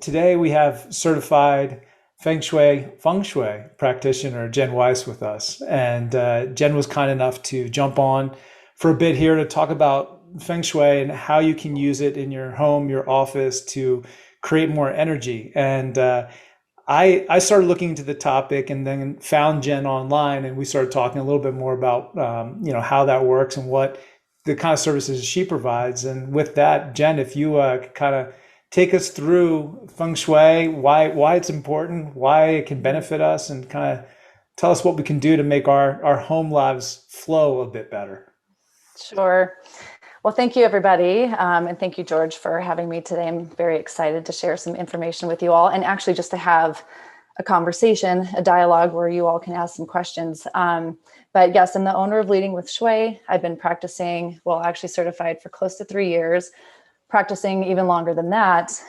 today we have certified Feng Shui practitioner Jen Weiss with us. And Jen was kind enough to jump on for a bit here to talk about Feng Shui and how you can use it in your home, your office to create more energy. And I started looking into the topic and then found Jen online, and we started talking a little bit more about how that works and what the kind of services she provides. And with that, Jen, if you kind of take us through feng shui, why it's important, why it can benefit us, and kind of tell us what we can do to make our home lives flow a bit better. Sure. Well, thank you, everybody. And thank you, George, for having me today. I'm very excited to share some information with you all and actually just to have a conversation, a dialogue where you all can ask some questions. But yes, I'm the owner of Leading with Shui. I've been practicing, well, actually certified for close to 3 years, practicing even longer than that.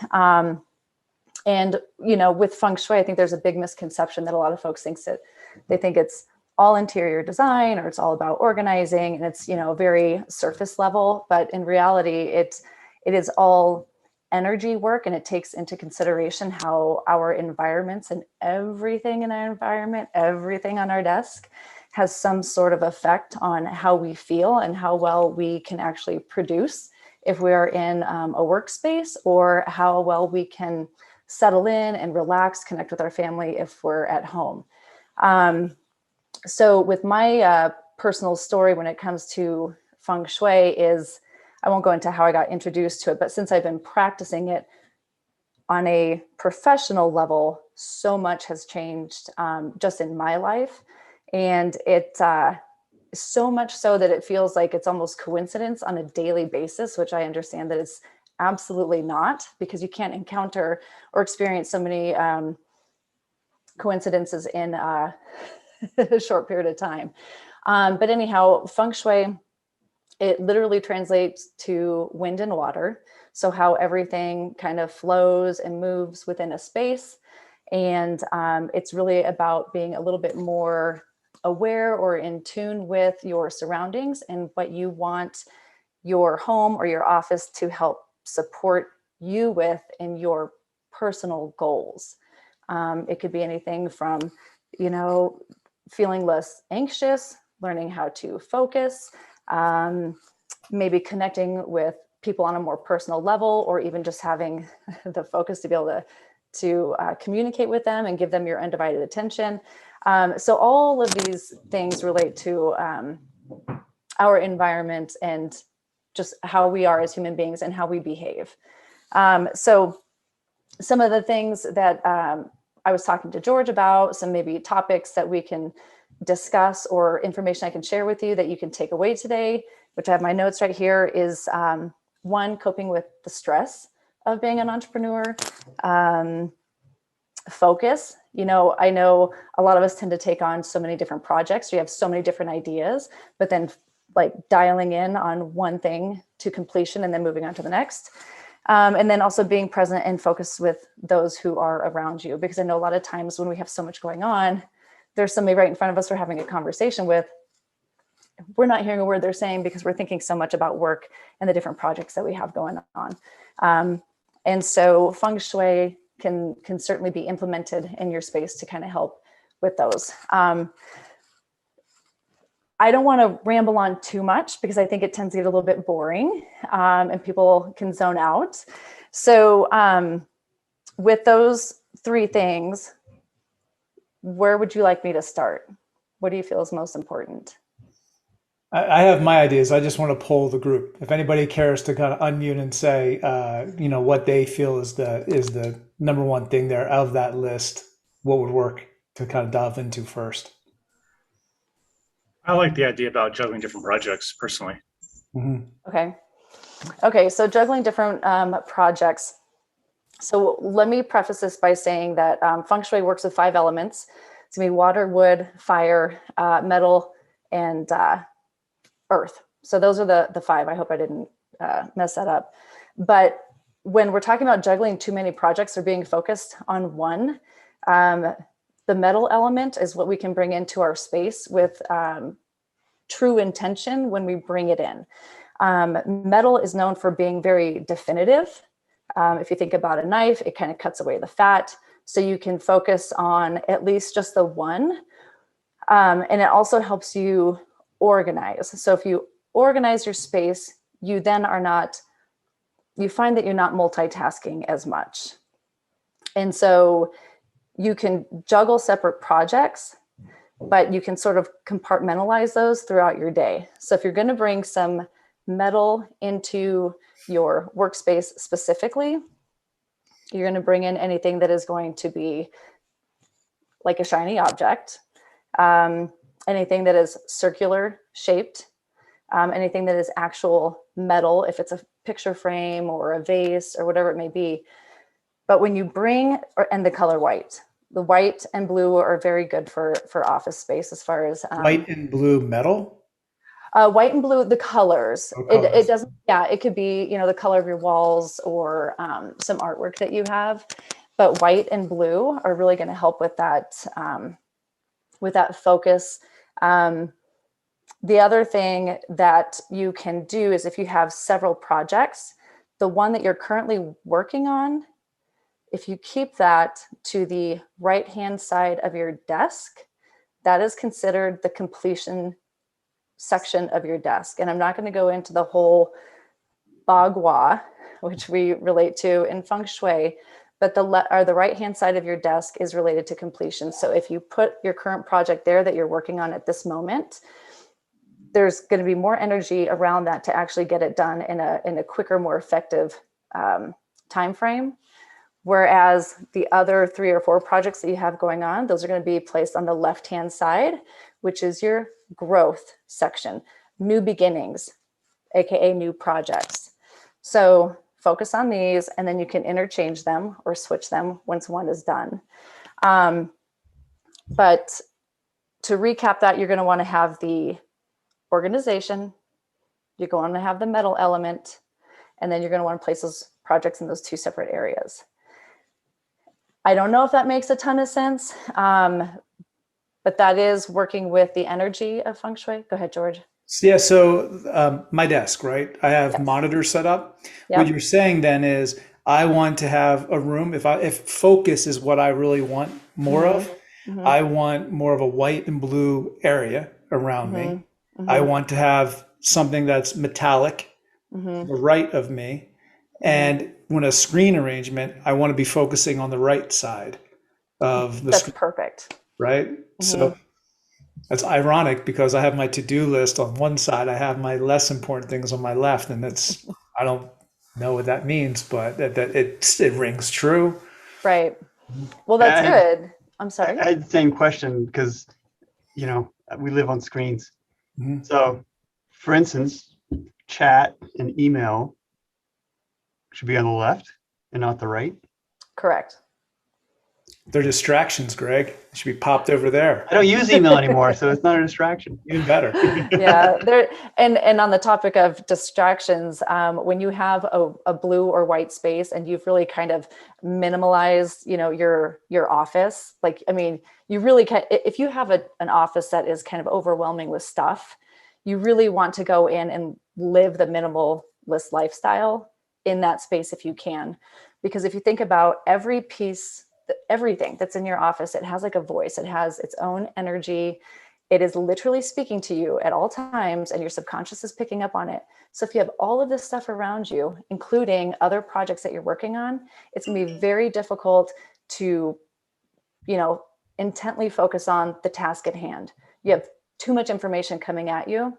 And, with feng shui, I think there's a big misconception that a lot of folks think that they think it's all interior design or it's all about organizing and it's, very surface level. But in reality, it is all energy work, and it takes into consideration how our environments and everything in our environment, everything on our desk has some sort of effect on how we feel and how well we can actually produce if we are in a workspace, or how well we can settle in and relax, connect with our family if we're at home. So with my personal story when it comes to feng shui is, I won't go into how I got introduced to it, but since I've been practicing it on a professional level, so much has changed just in my life. And it so much so that it feels like it's almost coincidence on a daily basis, which I understand that it's absolutely not, because you can't encounter or experience so many coincidences in a short period of time. But anyhow, feng shui, it literally translates to wind and water. So how everything kind of flows and moves within a space. And it's really about being a little bit more aware or in tune with your surroundings and what you want your home or your office to help support you with in your personal goals. It could be anything from, feeling less anxious, learning how to focus, maybe connecting with people on a more personal level, or even just having the focus to be able to communicate with them and give them your undivided attention. So all of these things relate to our environment and just how we are as human beings and how we behave. So some of the things that I was talking to George about, some maybe topics that we can discuss or information I can share with you that you can take away today, which I have my notes right here, is one, coping with the stress of being an entrepreneur. Focus. I know a lot of us tend to take on so many different projects. We have so many different ideas, but then like dialing in on one thing to completion and then moving on to the next. And then also being present and focused with those who are around you, because I know a lot of times when we have so much going on, there's somebody right in front of us we're having a conversation with. We're not hearing a word they're saying because we're thinking so much about work and the different projects that we have going on. And so feng shui can certainly be implemented in your space to kind of help with those. I don't want to ramble on too much because I think it tends to get a little bit boring and people can zone out. So with those three things, where would you like me to start? What do you feel is most important? I have my ideas. I just want to poll the group. If anybody cares to kind of unmute and say, what they feel is the number one thing there of that list, what would work to kind of dive into first? I like the idea about juggling different projects personally. Mm-hmm. Okay. So juggling different projects. So let me preface this by saying that feng shui works with 5 elements. It's gonna be water, wood, fire, metal, and earth. So those are the 5. I hope I didn't mess that up. But when we're talking about juggling too many projects or being focused on one, the metal element is what we can bring into our space with true intention when we bring it in. Metal is known for being very definitive. If you think about a knife, it kind of cuts away the fat. So you can focus on at least just the one. And it also helps you organize. So if you organize your space, you then you find that you're not multitasking as much. And so you can juggle separate projects, but you can sort of compartmentalize those throughout your day. So if you're going to bring some metal into your workspace specifically, you're going to bring in anything that is going to be like a shiny object, anything that is circular shaped, anything that is actual metal, if it's a picture frame or a vase or whatever it may be. But when you bring, and the color white, the white and blue are very good for office space as far as White and blue metal? white and blue, the colors. Oh, It colors. doesn't, yeah, it could be, the color of your walls or some artwork that you have. But white and blue are really going to help with that focus. The other thing that you can do is if you have several projects, the one that you're currently working on, if you keep that to the right-hand side of your desk, that is considered the completion section of your desk. And I'm not going to go into the whole Bagua, which we relate to in Feng Shui, but the right-hand side of your desk is related to completion. So if you put your current project there that you're working on at this moment, there's going to be more energy around that to actually get it done in a quicker, more effective time frame. Whereas the other 3 or 4 projects that you have going on, those are going to be placed on the left-hand side, which is your growth section, new beginnings, AKA new projects. So focus on these, and then you can interchange them or switch them once one is done. But to recap that, you're going to want to have the organization, you're going to have the metal element, and then you're going to want to place those projects in those 2 separate areas. I don't know if that makes a ton of sense, but that is working with the energy of Feng Shui. Go ahead, George. Yeah, so my desk, right? I have Yes. monitors set up. Yep. What you're saying then is I want to have a room, if focus is what I really want more of, I want more of a white and blue area around me. I want to have something that's metallic to the right of me. And when a screen arrangement, I want to be focusing on the right side of the That's screen, perfect. right? So that's ironic because I have my to-do list on one side, I have my less important things on my left, and I don't know what that means, but it rings true. Right. Well, that's good. I'm sorry. I had the same question because, we live on screens. Mhm. So, for instance, chat and email should be on the left and not the right. Correct. They're distractions, Greg. It should be popped over there. I don't use email anymore, so it's not a distraction. Even better. Yeah. And on the topic of distractions, when you have a blue or white space and you've really kind of minimalized, your office, you really can, if you have an office that is kind of overwhelming with stuff, you really want to go in and live the minimalist lifestyle in that space if you can. Because if you think about everything that's in your office, it has like a voice, it has its own energy. It is literally speaking to you at all times, and your subconscious is picking up on it. So if you have all of this stuff around you, including other projects that you're working on, it's going to be very difficult to, intently focus on the task at hand. You have too much information coming at you,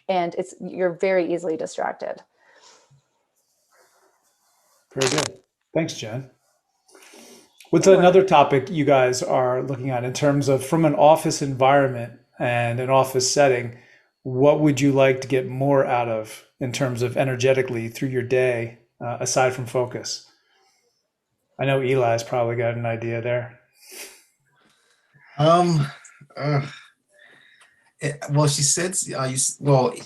and you're very easily distracted. Very good. Thanks, Jen. What's another topic you guys are looking at in terms of from an office environment and an office setting? What would you like to get more out of in terms of energetically through your day, aside from focus? I know Eli's probably got an idea there. Well, she said,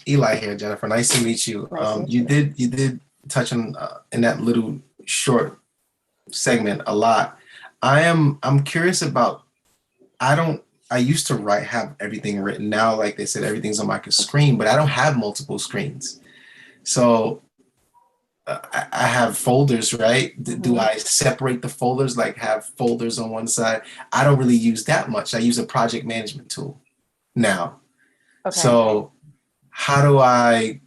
Eli here, Jennifer. Nice to meet you. Nice to meet You did touch on in that little short segment a lot. I'm curious about. I used to have everything written. Now, like they said, everything's on my screen, but I don't have multiple screens. So I have folders, right? Do Mhm. I separate the folders, like have folders on one side? I don't really use that much. I use a project management tool now. Okay. So how do I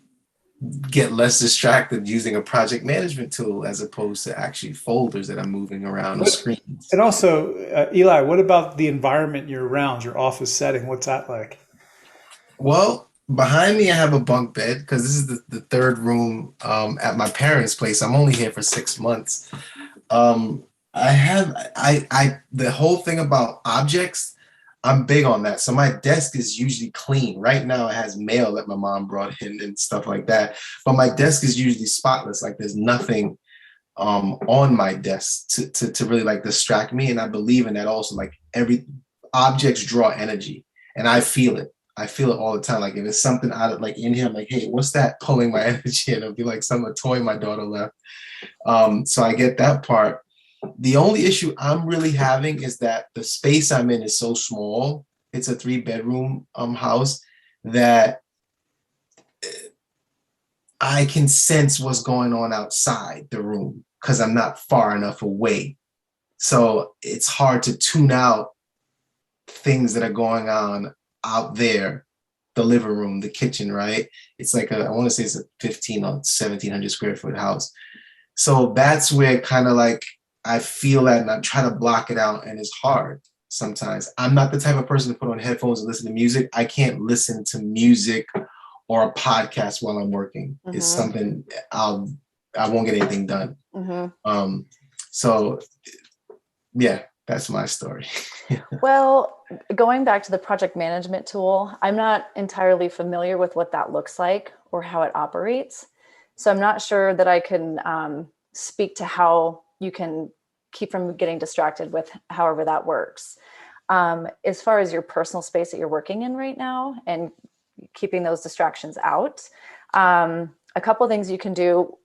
get less distracted using a project management tool as opposed to actually folders that I'm moving around the What, screens? and also, Eli, what about the environment you're around, your office setting? What's that like? Well, behind me, I have a bunk bed because this is the third room at my parents' place. I'm only here for 6 months. The whole thing about objects, I'm big on that. So my desk is usually clean. Right now, it has mail that my mom brought in and stuff like that. But my desk is usually spotless. Like there's nothing on my desk to really like distract me. And I believe in that also. Like every objects draw energy, and I feel it. I feel it all the time. Like if it's something out of like in here, I'm like, hey, what's that pulling my energy? And it'll be like a toy my daughter left. So I get that part. The only issue I'm really having is that the space I'm in is so small. It's a 3-bedroom house that I can sense what's going on outside the room because I'm not far enough away. So it's hard to tune out things that are going on out there, the living room, the kitchen, right? It's like I want to say it's a 15 or 1700 square foot house. So that's where kind of like I feel that and I try to block it out and it's hard sometimes. I'm not the type of person to put on headphones and listen to music. I can't listen to music or a podcast while I'm working. It's something I won't get anything done. So yeah, that's my story. Well, going back to the project management tool, I'm not entirely familiar with what that looks like or how it operates. So I'm not sure that I can speak to how you can keep from getting distracted with however that works. As far as your personal space that you're working in right now and keeping those distractions out, a couple of things you can do.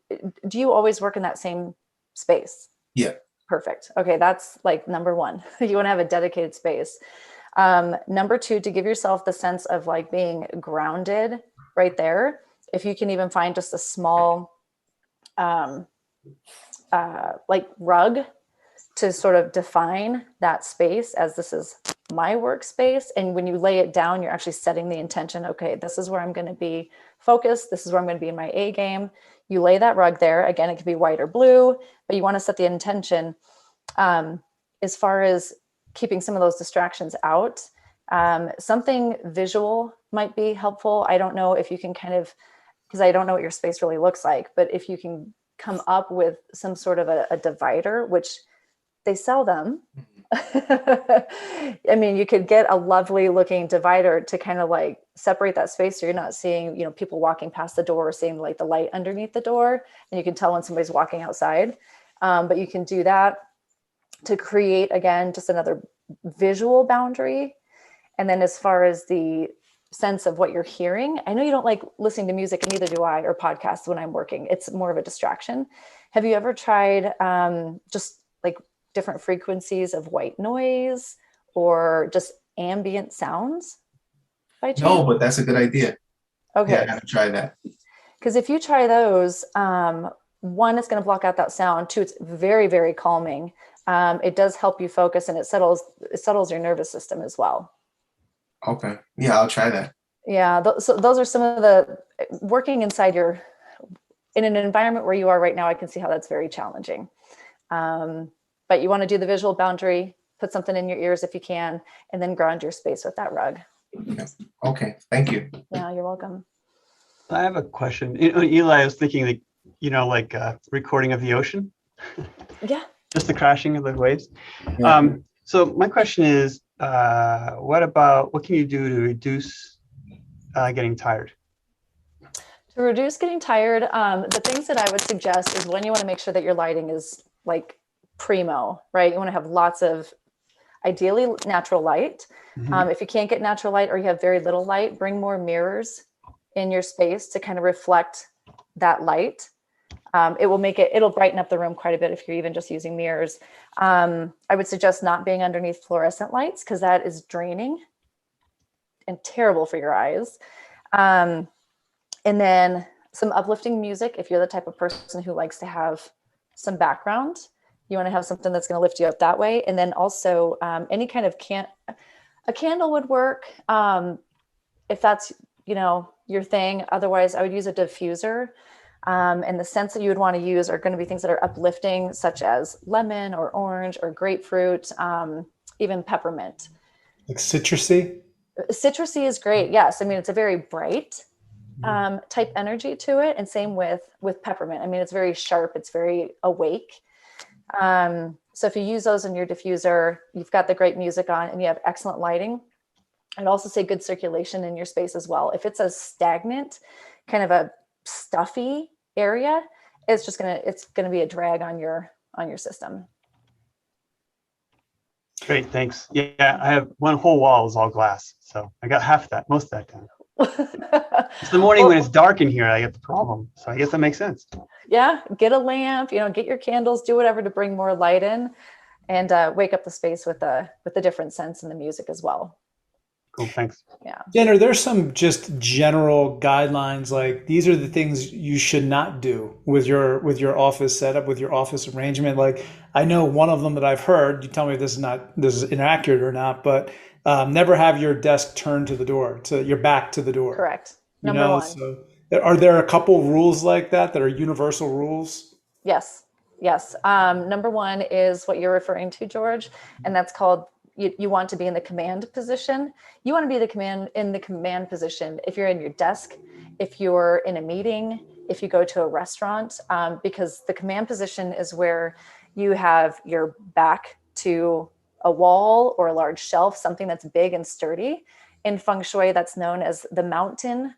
Do you always work in that same space? Yeah. Perfect. Okay, that's like number one. You want to have a dedicated space. Number two, to give yourself the sense of like being grounded right there. If you can even find just a small like rug to sort of define that space as this is my workspace. And when you lay it down, you're actually setting the intention. Okay, this is where I'm going to be focused. This is where I'm going to be in my A game. You lay that rug there. Again, it could be white or blue, but you want to set the intention as far as keeping some of those distractions out. Something visual might be helpful. I don't know if you can because I don't know what your space really looks like, but if you can come up with some sort of a divider, which they sell them. I mean, you could get a lovely looking divider to kind of like separate that space so you're not seeing, people walking past the door or seeing like the light underneath the door. And you can tell when somebody's walking outside. But you can do that to create, again, just another visual boundary. And then as far as the sense of what you're hearing, I know you don't like listening to music, and neither do I, or podcasts when I'm working. It's more of a distraction. Have you ever tried just like different frequencies of white noise or just ambient sounds by chance? No, but that's a good idea. Okay. Yeah, I have to try that. Because if you try those, one, it's going to block out that sound. Two, it's very, very calming. It does help you focus, and it settles your nervous system as well. Okay. Yeah, I'll try that. Yeah. So those are some of the working inside in an environment where you are right now. I can see how that's very challenging. But you want to do the visual boundary, put something in your ears if you can, and then ground your space with that rug. Okay. Thank you. Yeah, you're welcome. I have a question. Eli, I was thinking like recording of the ocean. Yeah. Just the crashing of the waves. Yeah. So my question is, what can you do to reduce getting tired? To reduce getting tired, the things that I would suggest is, one, you want to make sure that your lighting is like primo, right? You want to have lots of, ideally, natural light. If you can't get natural light or you have very little light, bring more mirrors in your space to kind of reflect that light. It'll brighten up the room quite a bit if you're even just using mirrors. I would suggest not being underneath fluorescent lights because that is draining and terrible for your eyes. And then some uplifting music. If you're the type of person who likes to have some background, you want to have something that's going to lift you up that way. And then also any kind of a candle would work if that's, your thing. Otherwise, I would use a diffuser. And the scents that you would want to use are going to be things that are uplifting, such as lemon or orange or grapefruit, even peppermint. Like citrusy? Citrusy is great. Yes. I mean, it's a very bright type energy to it. And same with peppermint. I mean, it's very sharp. It's very awake. So if you use those in your diffuser, you've got the great music on and you have excellent lighting. I'd also say good circulation in your space as well. If it's a stagnant, kind of a stuffy area, it's gonna be a drag on your system. Great, thanks. Yeah, I have one whole wall is all glass, so I got half that, most of that done. It's the morning when it's dark in here, I get the problem. So I guess that makes sense. Yeah, get a lamp, get your candles, do whatever to bring more light in, and wake up the space with the different scents and the music as well. Cool, thanks. Yeah. Jen, are there some just general guidelines, like these are the things you should not do with your office setup, with your office arrangement? Like, I know one of them that I've heard, you tell me if this is inaccurate or not, but never have your desk turned to the door, to your back to the door. Correct. Number one. So are there a couple rules like that are universal rules? Yes. Number one is what you're referring to, George, and that's called you want to be in the command position. You want to be in the command position if you're in your desk, if you're in a meeting, if you go to a restaurant, because the command position is where you have your back to a wall or a large shelf, something that's big and sturdy. In Feng Shui, that's known as the mountain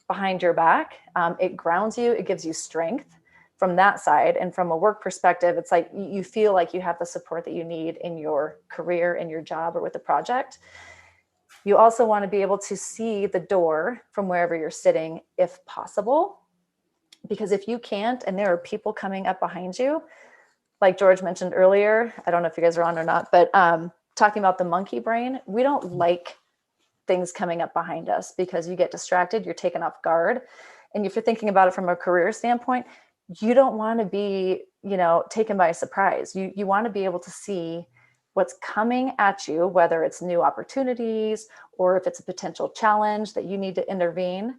behind your back. It grounds you, it gives you strength from that side. And from a work perspective, it's like you feel like you have the support that you need in your career, in your job, or with the project. You also want to be able to see the door from wherever you're sitting, if possible, because if you can't, and there are people coming up behind you, like George mentioned earlier, I don't know if you guys are on or not, but talking about the monkey brain, we don't like things coming up behind us because you get distracted, you're taken off guard. And if you're thinking about it from a career standpoint, you don't want to be, taken by surprise. You want to be able to see what's coming at you, whether it's new opportunities or if it's a potential challenge that you need to intervene.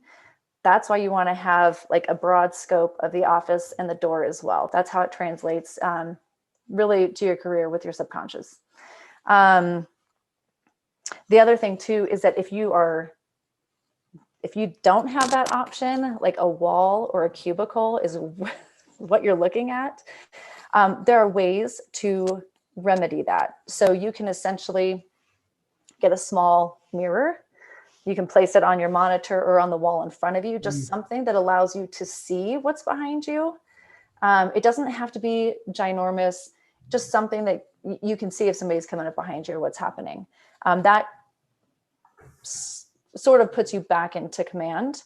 That's why you want to have like a broad scope of the office and the door as well. That's how it translates really to your career with your subconscious. The other thing too is that if you don't have that option, like a wall or a cubicle is what you're looking at, there are ways to remedy that. So you can essentially get a small mirror. You can place it on your monitor or on the wall in front of you, just something that allows you to see what's behind you. It doesn't have to be ginormous, just something that you can see if somebody's coming up behind you or what's happening. That sort of puts you back into command.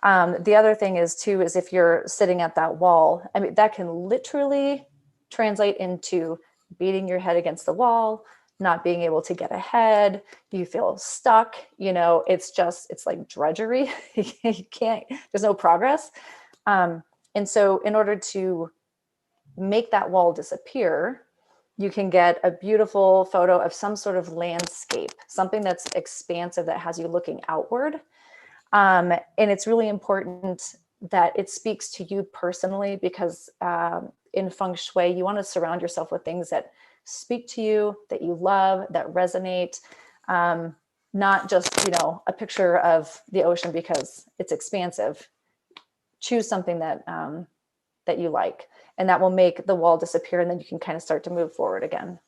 The other thing is if you're sitting at that wall, I mean, that can literally translate into beating your head against the wall, not being able to get ahead. You feel stuck, it's like drudgery. You can't, there's no progress. And so in order to make that wall disappear, you can get a beautiful photo of some sort of landscape, something that's expansive that has you looking outward. And it's really important that it speaks to you personally, because in Feng Shui, you want to surround yourself with things that speak to you, that you love, that resonate, not just, a picture of the ocean because it's expansive. Choose something that you like, and that will make the wall disappear, and then you can kind of start to move forward again.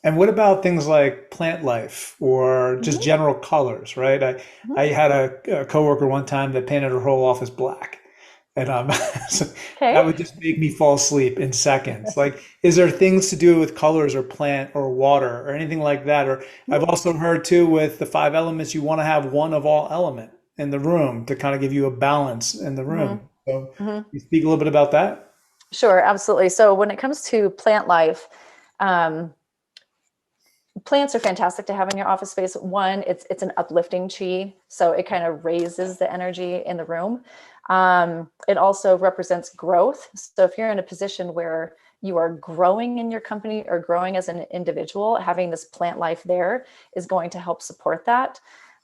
And what about things like plant life or just general colors, right? I had a coworker one time that painted her whole office black. And so that would just make me fall asleep in seconds. Like, is there things to do with colors or plant or water or anything like that? Or I've also heard too, with the 5 elements, you want to have one of all element in the room to kind of give you a balance in the room. So you speak a little bit about that? Sure, absolutely. So when it comes to plant life, plants are fantastic to have in your office space. One, it's an uplifting chi, so it kind of raises the energy in the room. It also represents growth. So if you're in a position where you are growing in your company or growing as an individual, having this plant life there is going to help support that.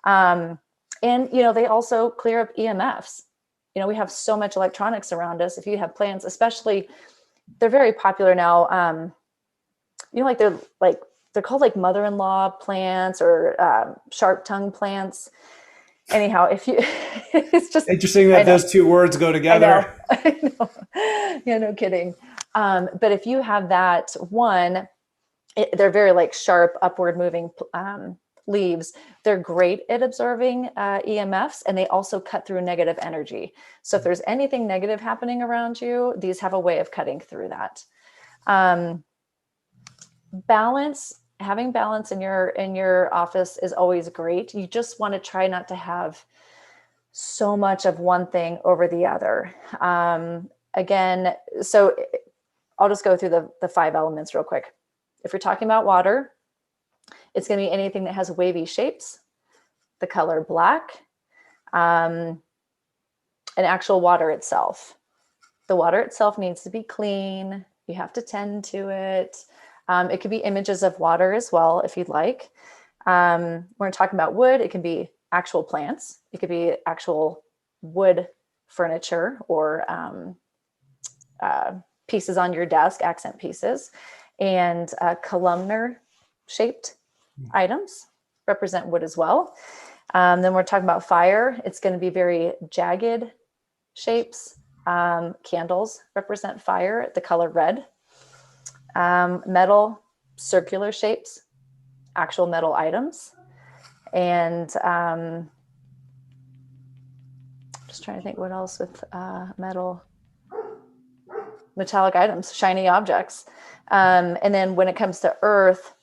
And, they also clear up EMFs. We have so much electronics around us. If you have plants, especially, they're very popular now. They're called like mother-in-law plants or sharp tongue plants. Anyhow, if you, it's just Interesting that those two words go together. I know. Yeah, no kidding. But if you have that one, they're very like sharp, upward moving leaves. They're great at absorbing EMFs, and they also cut through negative energy. So if there's anything negative happening around you, these have a way of cutting through that. Having balance in your office is always great. You just want to try not to have so much of one thing over the other. Again, so I'll just go through the 5 elements real quick. If you're talking about water, it's going to be anything that has wavy shapes, the color black, and actual water itself. The water itself needs to be clean. You have to tend to it. It could be images of water as well, if you'd like. We're talking about wood. It can be actual plants. It could be actual wood furniture or pieces on your desk, accent pieces, and columnar shaped items represent wood as well. Then we're talking about fire. It's going to be very jagged shapes. Candles represent fire, the color red. Metal, circular shapes, actual metal items. And just trying to think what else with metallic items, shiny objects. And then when it comes to earth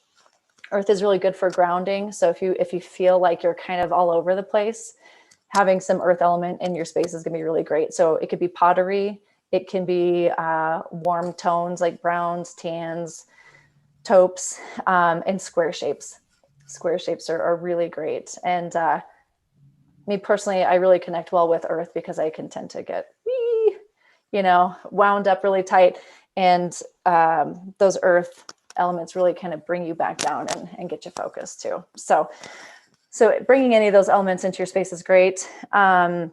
is really good for grounding. So if you feel like you're kind of all over the place, having some earth element in your space is going to be really great. So it could be pottery. It can be warm tones like browns, tans, taupes, and square shapes. Square shapes are really great. And me personally, I really connect well with earth because I can tend to get, wound up really tight. And those earth elements really kind of bring you back down and get you focused too. So bringing any of those elements into your space is great. I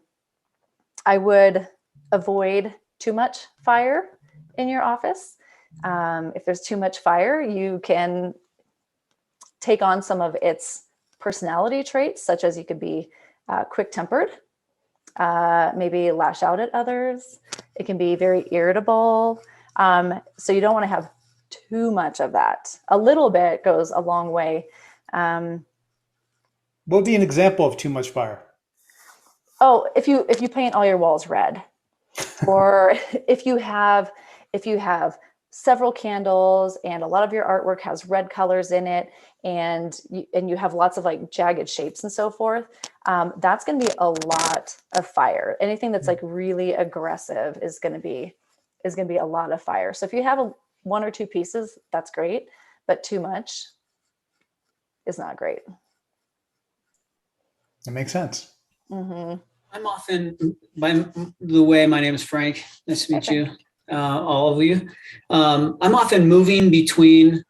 would avoid too much fire in your office. If there's too much fire, you can take on some of its personality traits, such as you could be quick-tempered, maybe lash out at others. It can be very irritable. So you don't want to have too much of that. A little bit goes a long way. What would be an example of too much fire? Oh, if you paint all your walls red, or if you have several candles and a lot of your artwork has red colors in it, and you have lots of like jagged shapes and so forth, that's going to be a lot of fire. Anything that's like really aggressive is going to be a lot of fire. So if you have one or two pieces, that's great, but too much is not great. That makes sense. Mm-hmm. I'm often, by the way, my name is Frank. Nice to meet you, all of you. I'm often moving between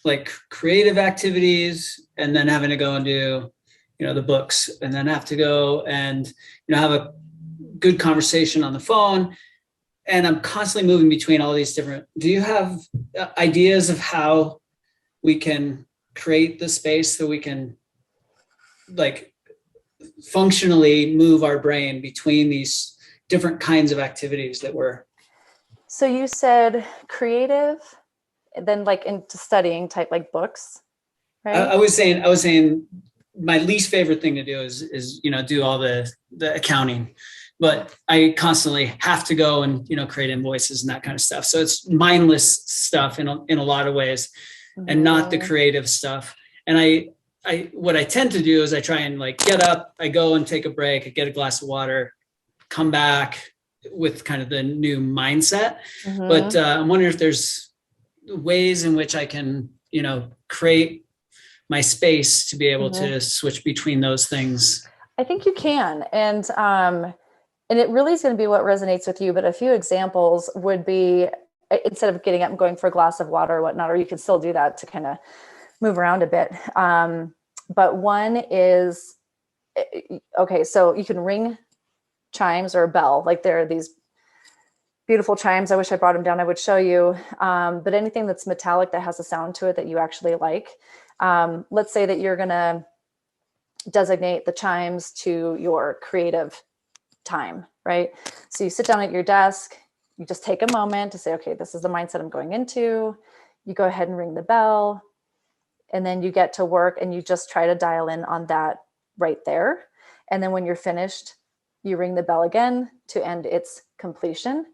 like creative activities and then having to go and do, the books, and then have to go and, have a good conversation on the phone. And I'm constantly moving between all these different, do you have ideas of how we can create the space so we can like functionally move our brain between these different kinds of activities that we're. So you said creative, then like into studying type like books, right? I was saying my least favorite thing to do is do all the accounting, but I constantly have to go and create invoices and that kind of stuff. So it's mindless stuff in a lot of ways, and not the creative stuff. And what I tend to do is I try and like get up, I go and take a break, I get a glass of water, come back with kind of the new mindset. But I'm wondering if there's ways in which I can, create my space to be able to switch between those things. I think you can. And And it really is going to be what resonates with you. But a few examples would be, instead of getting up and going for a glass of water or whatnot, or you can still do that to kind of move around a bit. But one is, okay, so you can ring chimes or a bell. Like there are these beautiful chimes. I wish I brought them down. I would show you. But anything that's metallic that has a sound to it that you actually like. Let's say that you're going to designate the chimes to your creative time, right? So you sit down at your desk, you just take a moment to say, okay, this is the mindset I'm going into. You go ahead and ring the bell, and then you get to work and you just try to dial in on that right there. And then when you're finished, you ring the bell again to end its completion.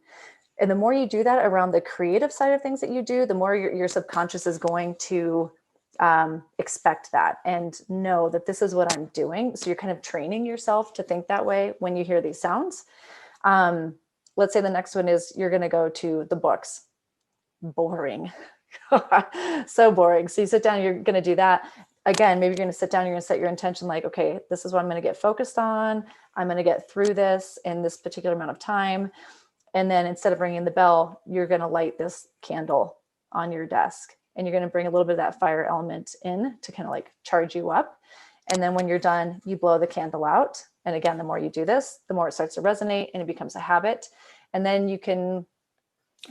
And the more you do that around the creative side of things that you do, the more your subconscious is going to expect that and know that this is what I'm doing. So you're kind of training yourself to think that way when you hear these sounds. Let's say the next one is you're going to go to the books. Boring. So boring. So you sit down, you're going to do that. Again, maybe you're going to sit down, you're going to set your intention like, okay, this is what I'm going to get focused on. I'm going to get through this in this particular amount of time. And then instead of ringing the bell, you're going to light this candle on your desk. And you're going to bring a little bit of that fire element in to kind of like charge you up. And then when you're done, you blow the candle out. And again, the more you do this, the more it starts to resonate and it becomes a habit. And then you can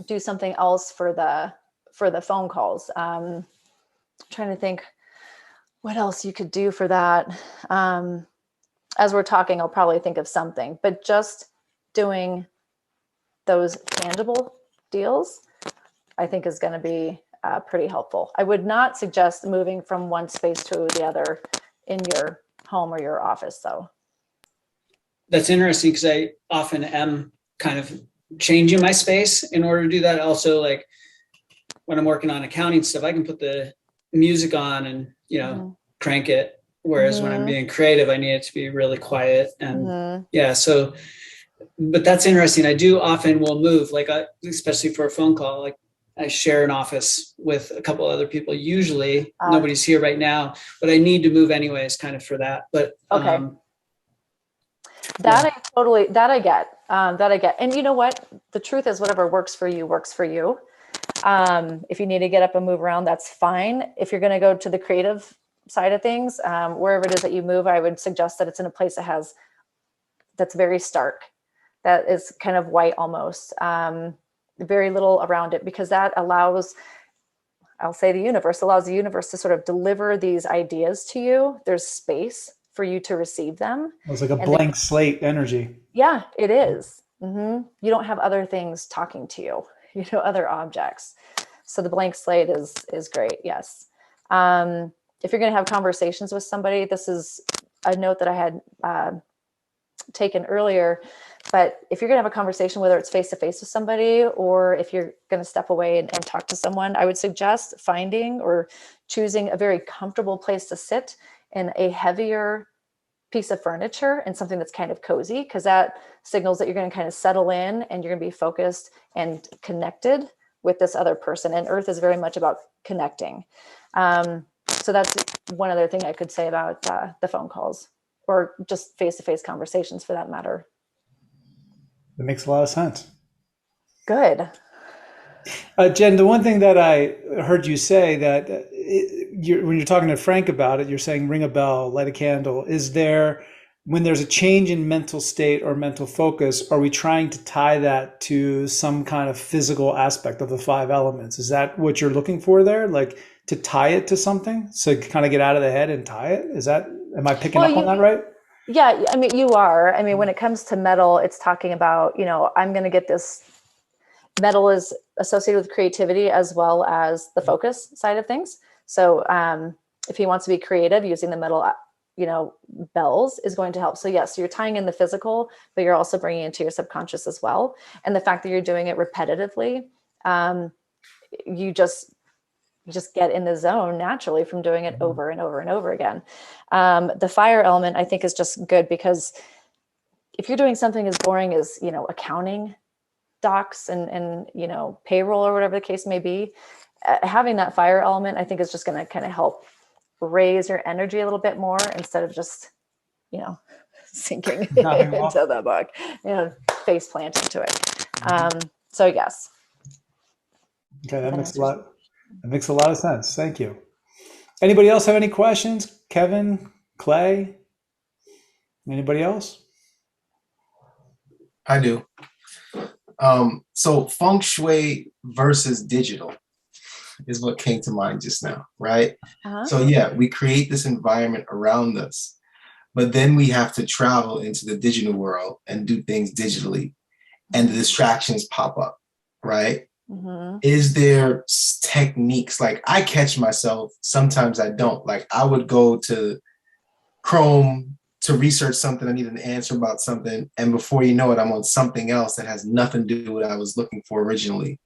do something else for the phone calls. I'm trying to think what else you could do for that. As we're talking, I'll probably think of something, but just doing those tangible deals, I think is going to be pretty helpful. I would not suggest moving from one space to the other in your home or your office, though. That's interesting because I often am kind of changing my space in order to do that. Also, like when I'm working on accounting stuff, I can put the music on and, crank it. Whereas when I'm being creative, I need it to be really quiet. And so, but that's interesting. I do often will move, like, especially for a phone call, like I share an office with a couple other people. Usually nobody's here right now, but I need to move anyways kind of for that. But okay. That I get. And you know what? The truth is whatever works for you works for you. If you need to get up and move around, that's fine. If you're going to go to the creative side of things, wherever it is that you move, I would suggest that it's in a place that's very stark, that is kind of white almost, very little around it, because that allows, I'll say the universe allows the universe to sort of deliver these ideas to you. There's space for you to receive them. It's like a blank slate energy. Yeah, it is. You don't have other things talking to you, other objects. So the blank slate is great. Yes. If you're going to have conversations with somebody, this is a note that I had taken earlier, but if you're going to have a conversation, whether it's face-to-face with somebody, or if you're going to step away and talk to someone, I would suggest finding or choosing a very comfortable place to sit in a heavier piece of furniture and something that's kind of cozy, because that signals that you're going to kind of settle in and you're going to be focused and connected with this other person. And Earth is very much about connecting. So that's one other thing I could say about the phone calls, or just face-to-face conversations for that matter. That makes a lot of sense. Good. Jen, the one thing that I heard you say that when you're talking to Frank about it, you're saying ring a bell, light a candle. Is there, when there's a change in mental state or mental focus, are we trying to tie that to some kind of physical aspect of the 5 elements? Is that what you're looking for there? Like to tie it to something? So kind of get out of the head and tie it? Am I picking up on that right? Yeah, I mean, you are. I mean, when it comes to metal, it's talking about, I'm going to get this. Metal is associated with creativity as well as the focus side of things. So if he wants to be creative, using the metal, bells is going to help. So yes, you're tying in the physical, but you're also bringing it into your subconscious as well. And the fact that you're doing it repetitively, you just get in the zone naturally from doing it over and over and over again. The fire element, I think, is just good, because if you're doing something as boring as, accounting docs and payroll or whatever the case may be, having that fire element, I think, is just going to kind of help raise your energy a little bit more, instead of just, sinking Nothing wrong. into the book, face plant into it. So yes. Okay, that makes a lot of sense. Thank you. Anybody else have any questions? Kevin, Clay, anybody else? I do. So feng shui versus digital is what came to mind just now, right? So yeah, we create this environment around us, but then we have to travel into the digital world and do things digitally, and the distractions pop up, right? Is there techniques? Like I catch myself, sometimes I don't. Like I would go to Chrome to research something, I need an answer about something, and before you know it, I'm on something else that has nothing to do with what I was looking for originally.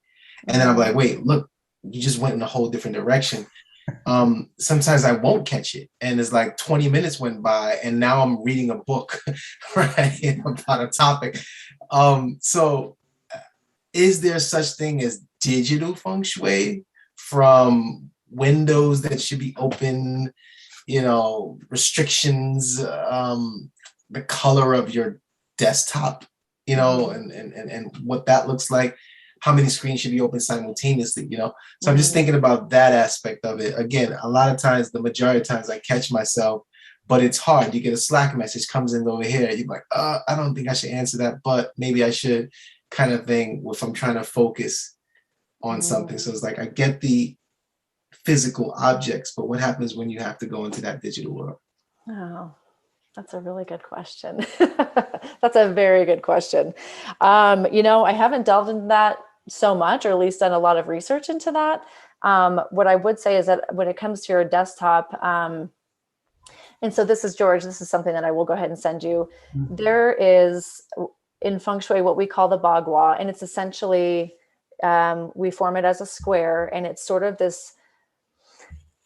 And then I'm like, wait, look, you just went in a whole different direction. Sometimes I won't catch it, and it's like 20 minutes went by and now I'm reading a book, right, about a topic. So is there such thing as digital feng shui, from windows that should be open, restrictions, the color of your desktop, and what that looks like, how many screens should be open simultaneously, So I'm just thinking about that aspect of it. Again, a lot of times, the majority of times I catch myself, but it's hard. You get a Slack message comes in over here. You're like, I don't think I should answer that, but maybe I should, kind of thing, if I'm trying to focus on something. So it's like, I get the physical objects, but what happens when you have to go into that digital world? Oh, that's a really good question. That's a very good question. I haven't delved into that so much, or at least done a lot of research into that. What I would say is that when it comes to your desktop, and so this is George, this is something that I will go ahead and send you. There is in Feng Shui what we call the Bagua, and it's essentially, we form it as a square, and it's sort of this,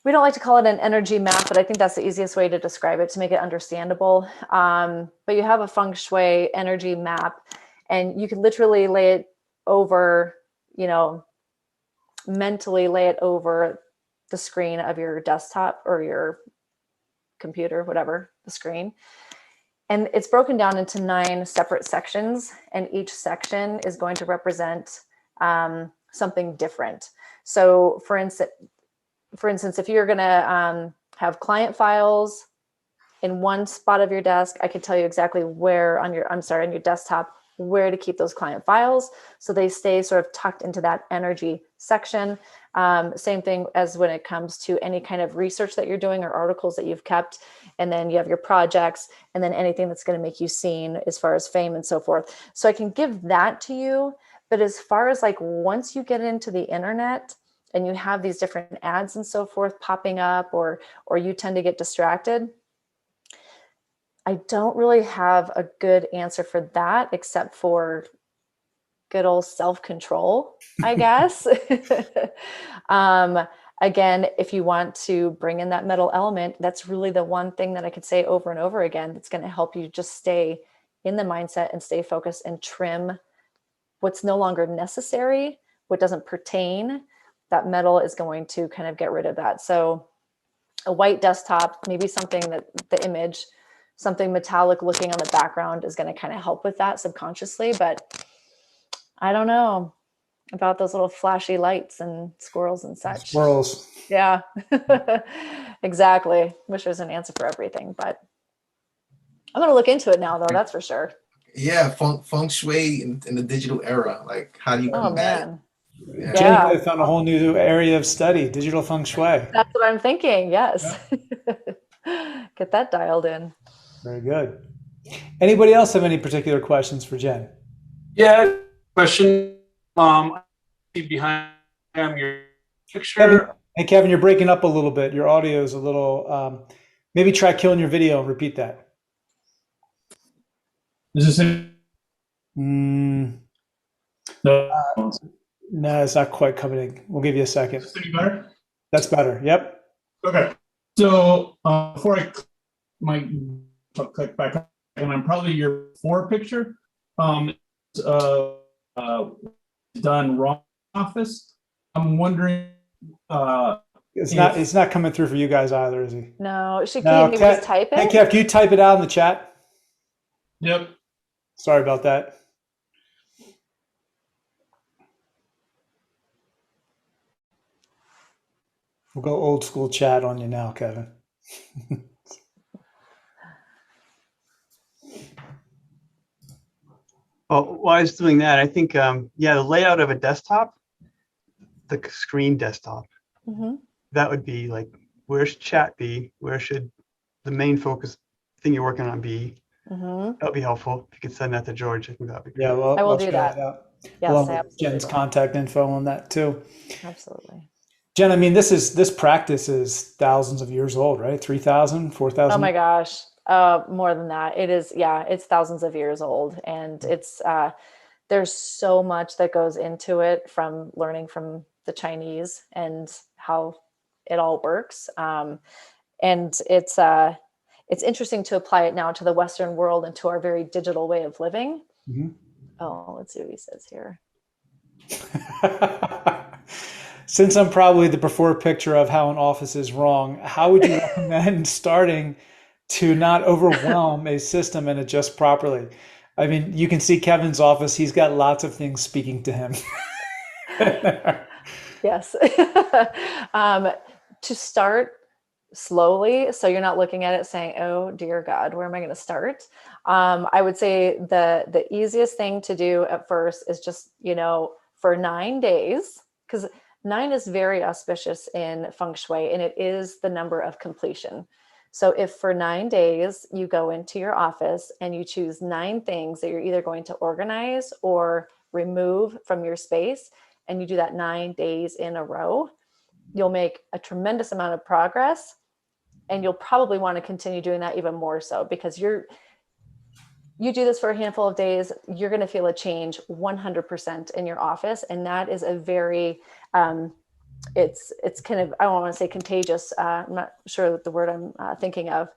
we don't like to call it an energy map, but I think that's the easiest way to describe it to make it understandable. But you have a Feng Shui energy map, and you can literally lay it over, mentally lay it over the screen of your desktop or your computer, whatever, the screen. And it's broken down into 9 separate sections, and each section is going to represent something different. So for instance, if you're going to have client files in one spot of your desk, I could tell you exactly where on your desktop, where to keep those client files, so they stay sort of tucked into that energy section. Same thing as when it comes to any kind of research that you're doing or articles that you've kept, and then you have your projects, and then anything that's going to make you seen as far as fame and so forth. So I can give that to you. But as far as like, once you get into the internet and you have these different ads and so forth popping up, or you tend to get distracted, I don't really have a good answer for that, except for good old self-control, I guess. Again, if you want to bring in that metal element, that's really the one thing that I could say over and over again that's going to help you just stay in the mindset and stay focused and trim what's no longer necessary, what doesn't pertain. That metal is going to kind of get rid of that. So a white desktop, maybe something that the image, something metallic looking on the background is going to kind of help with that subconsciously. But I don't know about those little flashy lights and squirrels and such. Squirrels. Yeah, exactly. Wish there's an answer for everything, but I'm going to look into it now, though. That's for sure. Yeah, feng shui in the digital era. Like, how do you combat it? Yeah. Jen, you might have found a whole new area of study, digital feng shui. That's what I'm thinking. Yes. Yeah. Get that dialed in. Very good. Anybody else have any particular questions for Jen? Yeah, question. I see behind your picture. Kevin, hey, Kevin, you're breaking up a little bit. Your audio is a little, maybe try killing your video and repeat that. Is this it? No, it's not quite coming in. We'll give you a second. Is this any better? That's better. Yep. Okay. So before I click back on, and I'm probably your 4 picture. Done wrong office. I'm wondering. It's not coming through for you guys either, is he? No, should No, maybe just type it? Hey, Kev, can you type it out in the chat? Yep. Sorry about that. We'll go old school chat on you now, Kevin. Well, while I was doing that, I think, yeah, the layout of a desktop, the screen desktop, Mhm. that would be like, where should chat be? Where should the main focus thing you're working on be? Mhm. That would be helpful. If you could send that to George, I think that would be great. Yeah, well, I will I'll do share that. that out. Yes, Along I with absolutely Jen's will. contact info on that too. Absolutely. Jen, I mean, this practice is thousands of years old, right? 3,000, Oh 4,000? my gosh. More than that. It is, yeah, it's thousands of years old. And it's there's so much that goes into it, from learning from the Chinese and how it all works. And it's interesting to apply it now to the Western world and to our very digital way of living. Mhm. Oh, let's see what he says here. Since I'm probably the preferred picture of how an office is wrong, how would you recommend starting to not overwhelm a system and adjust properly? I mean, you can see Kevin's office. He's got lots of things speaking to him. Yes. To start slowly, so you're not looking at it saying, oh dear God, where am I going to start? I would say the easiest thing to do at first is just, for 9 days, because 9 is very auspicious in Feng Shui, and it is the number of completion. So if for 9 days you go into your office and you choose 9 things that you're either going to organize or remove from your space, and you do that 9 days in a row, you'll make a tremendous amount of progress. And you'll probably want to continue doing that even more so, because you do this for a handful of days, you're going to feel a change 100% in your office. And that is a very, it's kind of, I don't want to say contagious. I'm not sure what the word I'm thinking of,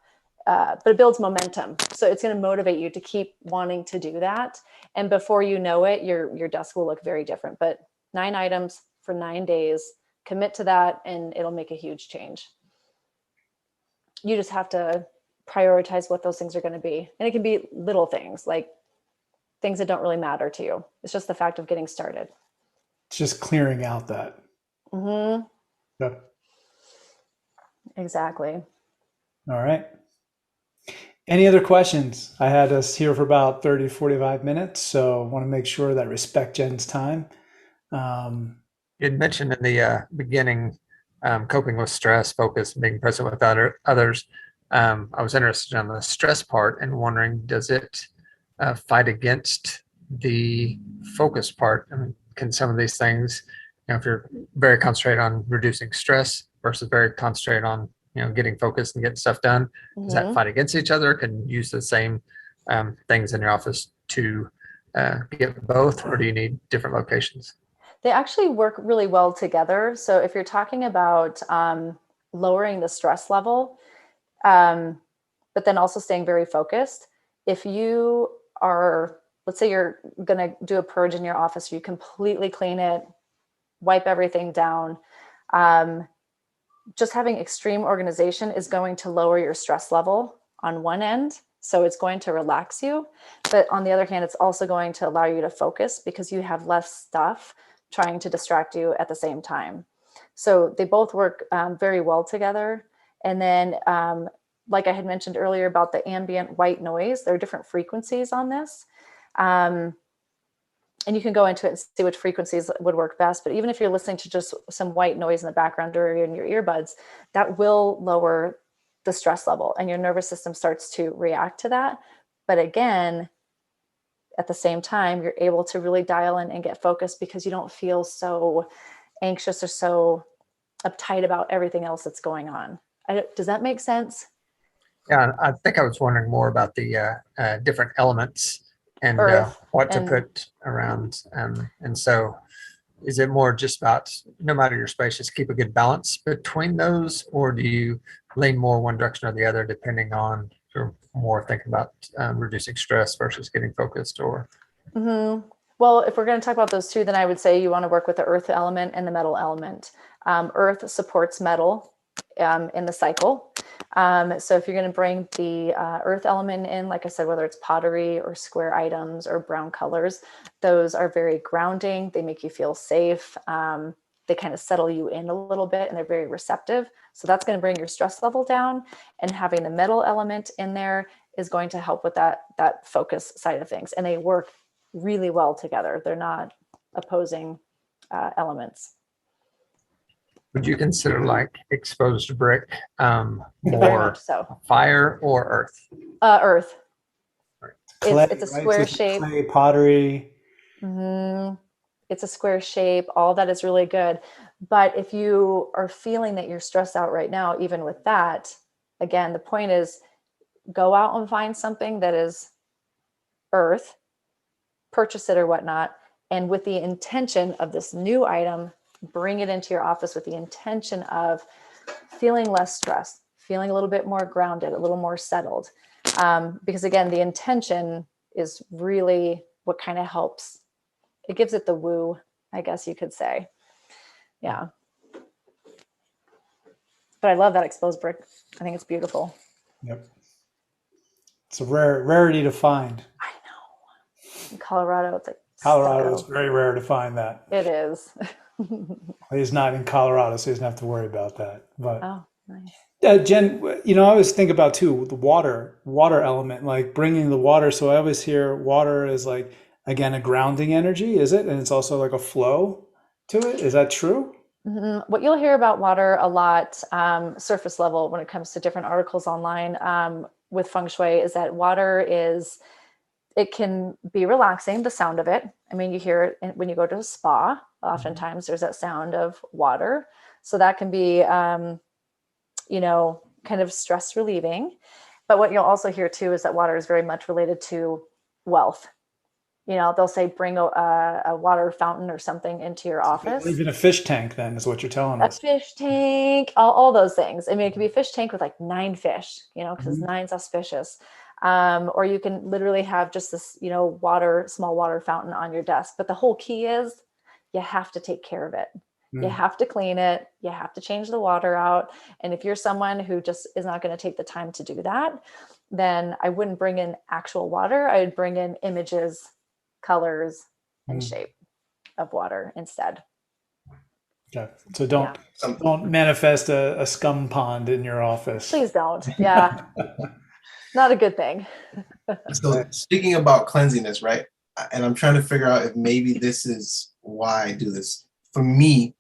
but it builds momentum. So it's going to motivate you to keep wanting to do that. And before you know it, your desk will look very different. But 9 items for 9 days, commit to that, and it'll make a huge change. You just have to prioritize what those things are going to be. And it can be little things, like things that don't really matter to you. It's just the fact of getting started. It's just clearing out that. Mm-hmm. Yep. Exactly. All right. Any other questions? I had us here for about 30 to 45 minutes, so I want to make sure that I respect Jen's time. You had mentioned in the beginning coping with stress, focus, being present with others. I was interested in the stress part and wondering, does it fight against the focus part? I mean, can some of these things, if you're very concentrated on reducing stress versus very concentrated on getting focused and getting stuff done, does that fight against each other? Can you use the same things in your office to get both, or do you need different locations? They actually work really well together. So if you're talking about lowering the stress level, but then also staying very focused, if you are, let's say you're going to do a purge in your office, you completely clean it, wipe everything down. Just having extreme organization is going to lower your stress level on one end. So it's going to relax you. But on the other hand, it's also going to allow you to focus because you have less stuff trying to distract you at the same time. So they both work very well together. And then, like I had mentioned earlier about the ambient white noise, there are different frequencies on this. And you can go into it and see which frequencies would work best. But even if you're listening to just some white noise in the background or in your earbuds, that will lower the stress level and your nervous system starts to react to that. But again, at the same time, you're able to really dial in and get focused because you don't feel so anxious or so uptight about everything else that's going on. Does that make sense? Yeah, I think I was wondering more about the different elements and Earth what to and- put around. And so is it more just about, no matter your space, just keep a good balance between those, or do you lean more one direction or the other depending on, you're more thinking about reducing stress versus getting focused? Or Well, if we're going to talk about those two, then I would say you want to work with the earth element and the metal element. Earth supports metal in the cycle. So if you're going to bring the earth element in, like I said, whether it's pottery or square items or brown colors, those are very grounding. They make you feel safe. They kind of settle you in a little bit, and they're very receptive. So that's going to bring your stress level down, and having the metal element in there is going to help with that focus side of things. And they work really well together. They're not opposing elements. Would you consider like exposed brick Very more much so. fire or earth? Earth. Clay, It's a right? square So shape. clay, pottery. It's a square shape. All that is really good. But if you are feeling that you're stressed out right now, even with that, again, the point is go out and find something that is earth, purchase it or whatnot. And with the intention of this new item, bring it into your office with the intention of feeling less stressed, feeling a little bit more grounded, a little more settled. Because again, the intention is really what kind of helps. It gives it the woo, I guess you could say. Yeah. But I love that exposed brick. I think it's beautiful. Yep. It's a rarity to find. I know. In Colorado, it's like Colorado, it's stucco. very rare to find that. It is. He's not in Colorado, so he doesn't have to worry about that. But Oh, nice. Jen, I always think about too the water element, like bringing the water. So I always hear water is like, again, a grounding energy, is it? And it's also like a flow to it. Is that true? What you'll hear about water a lot, surface level, when it comes to different articles online with Feng Shui, is that water it can be relaxing, the sound of it. I mean, you hear it when you go to a spa, oftentimes there's that sound of water. So that can be, kind of stress relieving. But what you'll also hear too is that water is very much related to wealth. They'll say bring a water fountain or something into your office. Even a fish tank, then, is what you're telling A us. fish tank, all those things. I mean, it could be a fish tank with like 9 fish, because 9's auspicious. Or you can literally have just this, small water fountain on your desk. But the whole key is you have to take care of it. You have to clean it. You have to change the water out. And if you're someone who just is not going to take the time to do that, then I wouldn't bring in actual water. I would bring in images, colors, and shape of water instead. Okay. So don't manifest a scum pond in your office. Please don't. Yeah. Not a good thing. So speaking about cleanliness, right? And I'm trying to figure out if maybe this is why I do this. For me,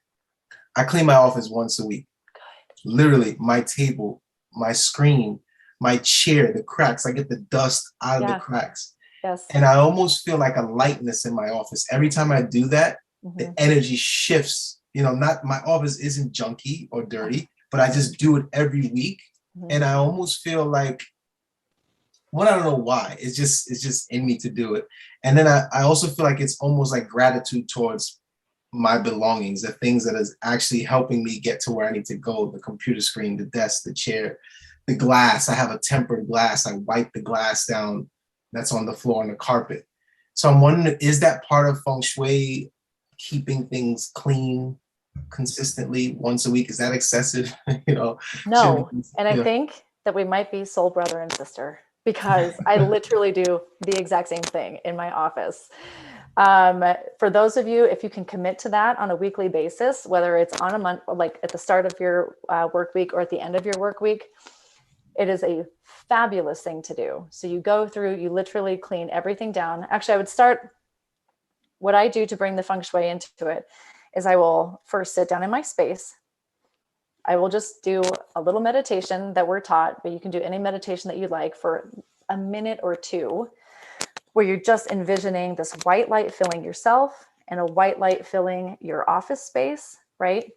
I clean my office once a week. Good. Literally, my table, my screen, my chair, the cracks. I get the dust out of the cracks. Yes. And I almost feel like a lightness in my office. Every time I do that, the energy shifts. Not my office isn't junky or dirty, but I just do it every week. And I almost feel like, I don't know why. It's just in me to do it. And then I also feel like it's almost like gratitude towards my belongings, the things that is actually helping me get to where I need to go, the computer screen, the desk, the chair, the glass. I have a tempered glass. I wipe the glass down that's on the floor and the carpet. So I'm wondering, is that part of Feng Shui, keeping things clean consistently once a week? Is that excessive? No. And I think that we might be soul brother and sister, because I literally do the exact same thing in my office. For those of you, if you can commit to that on a weekly basis, whether it's on a month, like at the start of your work week or at the end of your work week, it is a fabulous thing to do. So you go through, you literally clean everything down. Actually, I would start, what I do to bring the Feng Shui into it is I will first sit down in my space. I will just do a little meditation that we're taught, but you can do any meditation that you like for a minute or two, where you're just envisioning this white light filling yourself and a white light filling your office space, right?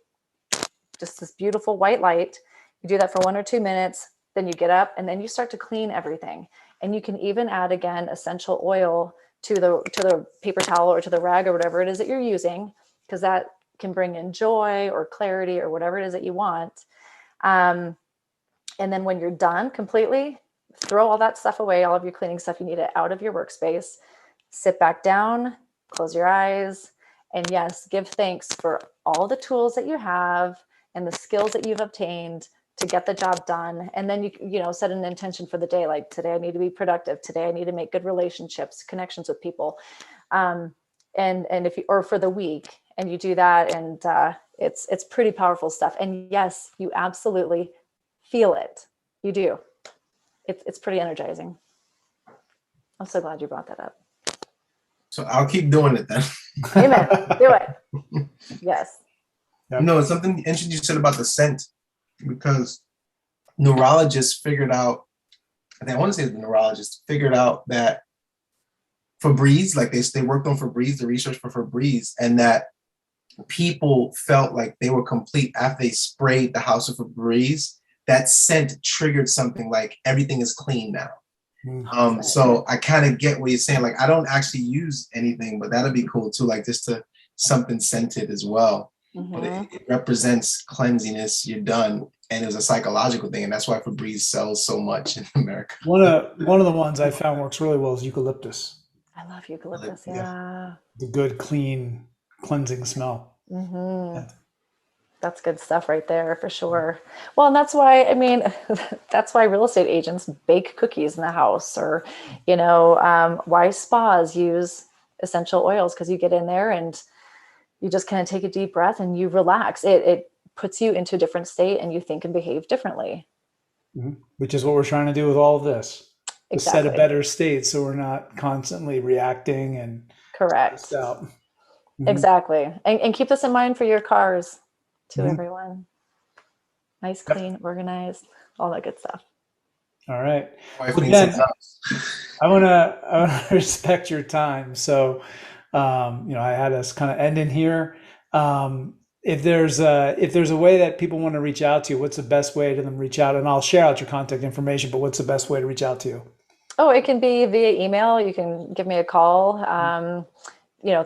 Just this beautiful white light. You do that for 1 or 2 minutes, then you get up and then you start to clean everything. And you can even add, again, essential oil to the paper towel or to the rag or whatever it is that you're using, because that can bring in joy or clarity or whatever it is that you want. And then when you're done completely, throw all that stuff away, all of your cleaning stuff, you need it out of your workspace, sit back down, close your eyes, and yes, give thanks for all the tools that you have and the skills that you've obtained to get the job done. And then you set an intention for the day. Like today I need to be productive. Today I need to make good relationships, connections with people. And if you, or for the week, and you do that, and it's pretty powerful stuff. And yes, you absolutely feel it. You do. It's pretty energizing. I'm so glad you brought that up. So I'll keep doing it then. Amen. Do it. Yes. Yep. No, it's something interesting you said about the scent, because neurologists figured out, I want to say the neurologists figured out that Febreze, like they worked on Febreze, the research for Febreze, and that people felt like they were complete after they sprayed the house with Febreze. That scent triggered something like everything is clean now. So I kind of get what you're saying. Like I don't actually use anything, but that'd be cool too. Like just to something scented as well. But it represents cleansiness. You're done, and it was a psychological thing, and that's why Febreze sells so much in America. One of the ones I found works really well is eucalyptus. I love eucalyptus. Yeah. The good, clean, cleansing smell. Yeah. That's good stuff right there for sure. Well, and that's why, I mean, that's why real estate agents bake cookies in the house, or, why spas use essential oils, because you get in there and you just kind of take a deep breath and you relax. It puts you into a different state and you think and behave differently. Which is what we're trying to do with all of this. Exactly. Set a better state so we're not constantly reacting and correct. Out. Exactly. And keep this in mind for your cars. To everyone. Nice, clean, organized, all that good stuff. All right. Well, Jen, I want to respect your time. So, I had us kind of end in here. If there's a way that people want to reach out to you, what's the best way to them reach out? And I'll share out your contact information, but what's the best way to reach out to you? Oh, it can be via email. You can give me a call.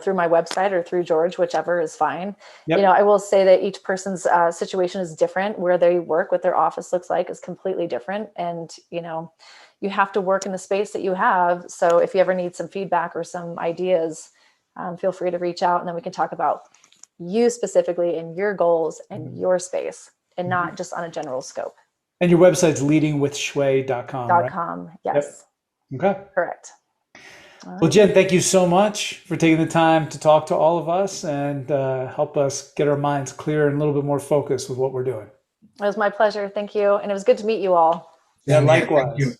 Through my website or through George, whichever is fine. Yep. I will say that each person's situation is different. Where they work, what their office looks like is completely different. And, you have to work in the space that you have. So if you ever need some feedback or some ideas, feel free to reach out, and then we can talk about you specifically and your goals and your space, and not just on a general scope. And your website's leadingwithshui.com, right? .com, yes. Yep. Okay. Correct. Well, Jen, thank you so much for taking the time to talk to all of us and help us get our minds clear and a little bit more focused with what we're doing. It was my pleasure. Thank you. And it was good to meet you all. Yeah, likewise.